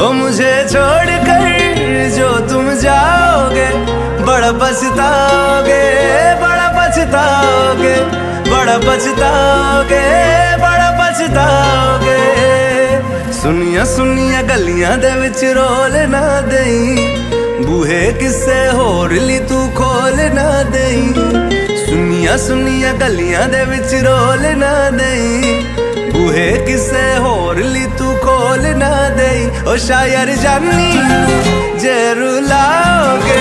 ओ मुझे छोड़कर जो तुम जाओगे, बड़ा पछताओगे, बड़ा पछताओगे, बड़ा पछताओगे, बड़ा पछताओगे। सुनिया सुनिया गलियां दे विच रोल ना देई, बूहे किसे होर ली तू खोल ना देई। सुनिया सुनिया गलियां दे विच रोल ना देई, बूहे किसे होर ली तू खोल ना देई। ओ शायर जानी जे रुलाओगे,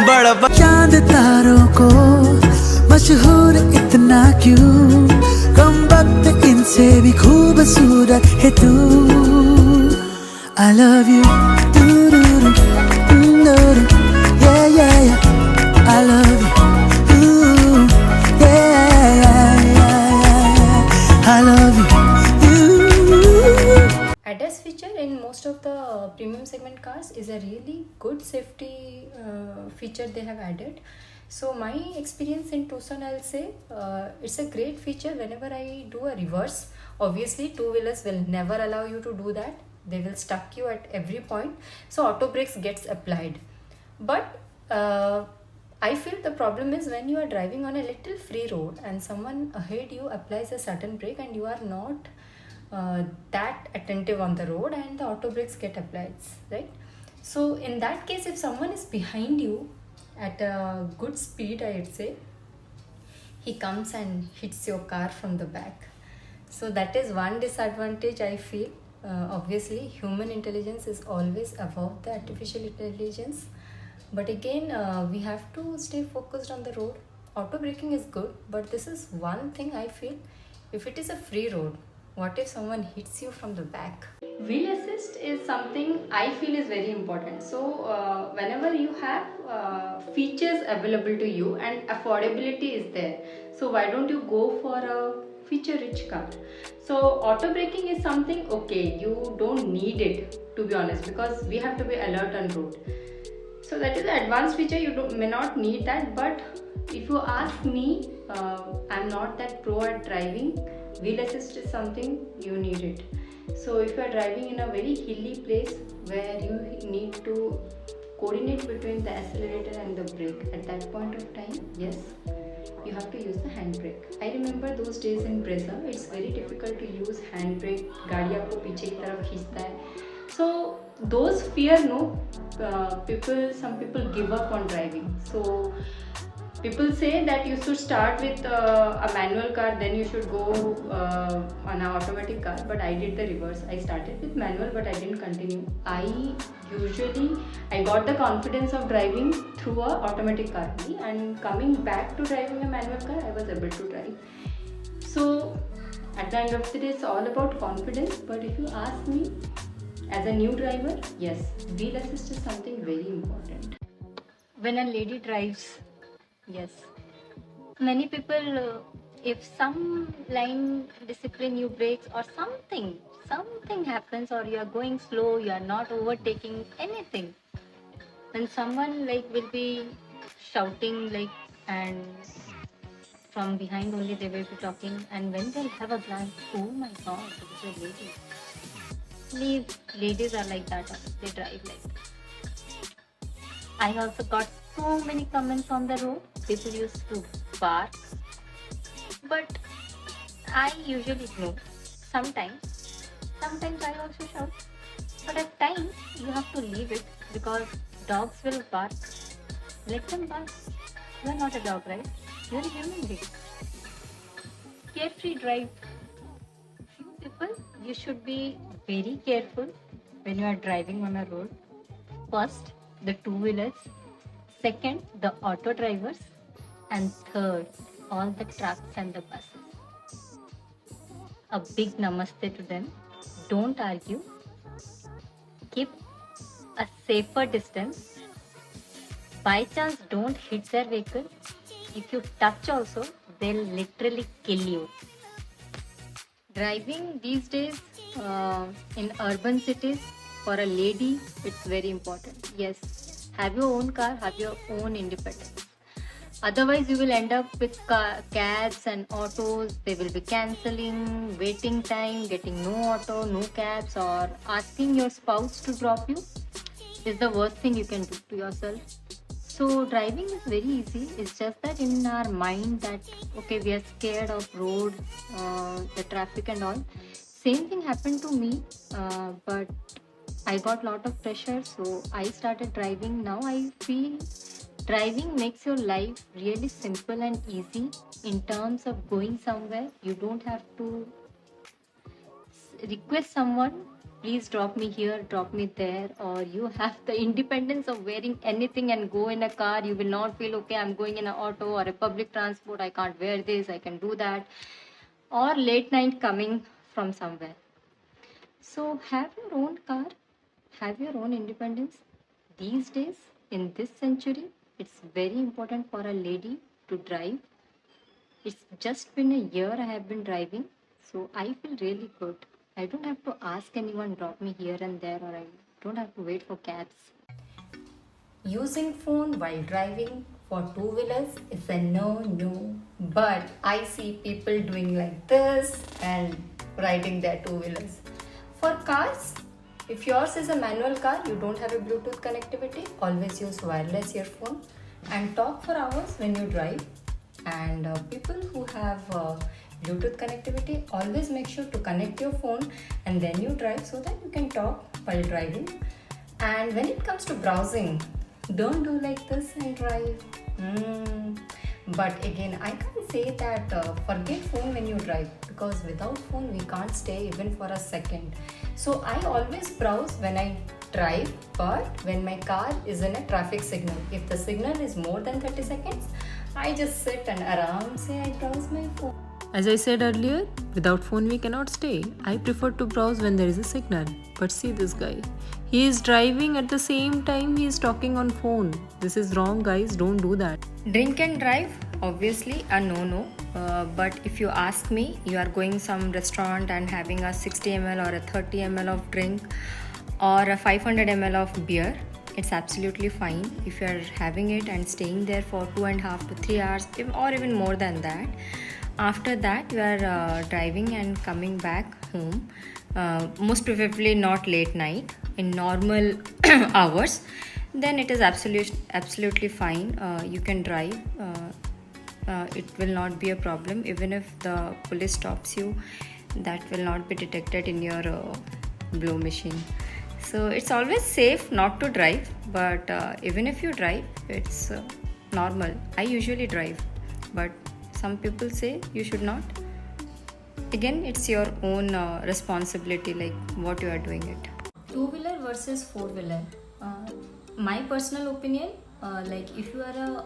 बड़ा चांद तारों को मशहूर इतना क्यों, कम वक्त इनसे भी खूबसूरत है तू। I love you, yeah yeah yeah. I love you, yeah yeah yeah. I love you. ADAS feature in most of the premium segment cars is a really good safety feature they have added. So my experience in Tucson, I'll say it's a great feature. Whenever I do a reverse, obviously two-wheelers will never allow you to do that. They will stuck you at every point, so auto brakes gets applied. But I feel the problem is when you are driving on a little free road and someone ahead you applies a sudden brake and you are not that attentive on the road and the auto brakes get applied, right? So in that case, if someone is behind you at a good speed, I would say, he comes and hits your car from the back. So that is one disadvantage I feel. Obviously human intelligence is always above the artificial intelligence, but again we have to stay focused on the road. Auto braking is good, but this is one thing I feel, if it is a free road, what if someone hits you from the back? Wheel assist is something I feel is very important. So whenever you have features available to you and affordability is there, so why don't you go for a feature rich car? So auto braking is something, okay, you don't need it, to be honest, because we have to be alert on road. So that is an advanced feature, you may not need that. But if you ask me, I'm not that pro at driving. Wheel assist is something you need it. So if you are driving in a very hilly place where you need to coordinate between the accelerator and the brake, at that point of time, yes, you have to use the handbrake. I remember those days in Brezza, it's very difficult to use handbrake. गाड़ी आपको पीछे की तरफ खींचता है. So those fear, no, some people give up on driving. So people say that you should start with a manual car, then you should go on an automatic car, but I did the reverse. I started with manual, but I didn't continue. I got the confidence of driving through a automatic car, and coming back to driving a manual car, I was able to drive. So at the end of the day, it's all about confidence. But if you ask me, as a new driver, yes, wheel assist is something very important. When a lady drives, yes, many people, if some line discipline you breaks or something happens, or you are going slow, you are not overtaking anything, then someone like will be shouting like, and from behind only they will be talking, and when they'll have a glance, oh my god, it is a lady. Please, ladies are like that, they drive like that. I also got so many comments on the road. People used to bark, but I usually ignore. Sometimes I also shout, but at times you have to leave it, because dogs will bark. Let them bark. You are not a dog, right? You are a human being. Carefree drive. Few people, you should be very careful when you are driving on a road. First, the two-wheelers. Second, the auto drivers. And third, all the trucks and the buses. A big namaste to them. Don't argue. Keep a safer distance. By chance, don't hit their vehicle. If you touch also, they'll literally kill you. Driving these days in urban cities, for a lady, it's very important. Yes, have your own car, have your own independence. Otherwise, you will end up with cabs and autos. They will be cancelling, waiting time, getting no auto, no cabs, or asking your spouse to drop you is the worst thing you can do to yourself. So driving is very easy. It's just that in our mind that okay, we are scared of road, the traffic and all. Same thing happened to me, but I got lot of pressure, so I started driving. Now I feel driving makes your life really simple and easy in terms of going somewhere. You don't have to request someone, please drop me here, drop me there, or you have the independence of wearing anything and go in a car. You will not feel okay, I'm going in an auto or a public transport, I can't wear this, I can do that, or late night coming from somewhere. So have your own car, have your own independence. These days, in this century, it's very important for a lady to drive. It's just been a year I have been driving, so I feel really good. I don't have to ask anyone drop me here and there, or I don't have to wait for cabs. Using phone while driving for two-wheelers is a no. But I see people doing like this and riding their two-wheelers. For cars, if yours is a manual car, you don't have a Bluetooth connectivity, always use wireless earphone and talk for hours when you drive. And people who have Bluetooth connectivity, always make sure to connect your phone and then you drive so that you can talk while driving. And when it comes to browsing, don't do like this and drive. But again, I can't say that forget phone when you drive, because without phone we can't stay even for a second. So I always browse when I drive, but when my car is in a traffic signal, if the signal is more than 30 seconds, I just sit and aram se I browse my phone. As I said earlier, without phone we cannot stay. I prefer to browse when there is a signal. But see this guy. He is driving at the same time he is talking on phone. This is wrong, guys. Don't do that. Drink and drive, obviously a no. But if you ask me, you are going some restaurant and having a 60 ml or a 30 ml of drink or a 500 ml of beer, it's absolutely fine if you are having it and staying there for 2.5 to 3 hours or even more than that. After that, you are driving and coming back home, most preferably not late night, in normal hours, then it is absolutely fine. You can drive. It will not be a problem. Even if the police stops you, that will not be detected in your blow machine. So it's always safe not to drive, but even if you drive, it's normal. I usually drive, but some people say you should not. Again, it's your own responsibility, like what you are doing it. Two-wheeler versus four-wheeler. My personal opinion, like if you are a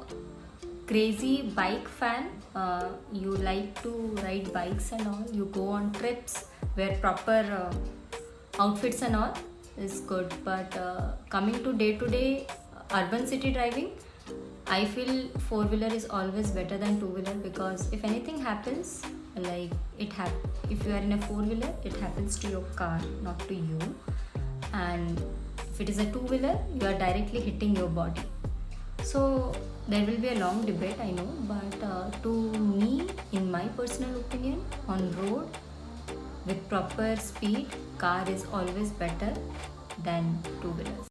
crazy bike fan, you like to ride bikes and all, you go on trips, wear proper outfits and all, is good. But coming to day-to-day urban city driving, I feel four-wheeler is always better than two-wheeler, because if anything happens, like if you are in a four-wheeler, it happens to your car, not to you. And if it is a two-wheeler, you are directly hitting your body. So there will be a long debate, I know, but to me, in my personal opinion, on road with proper speed, car is always better than two-wheelers.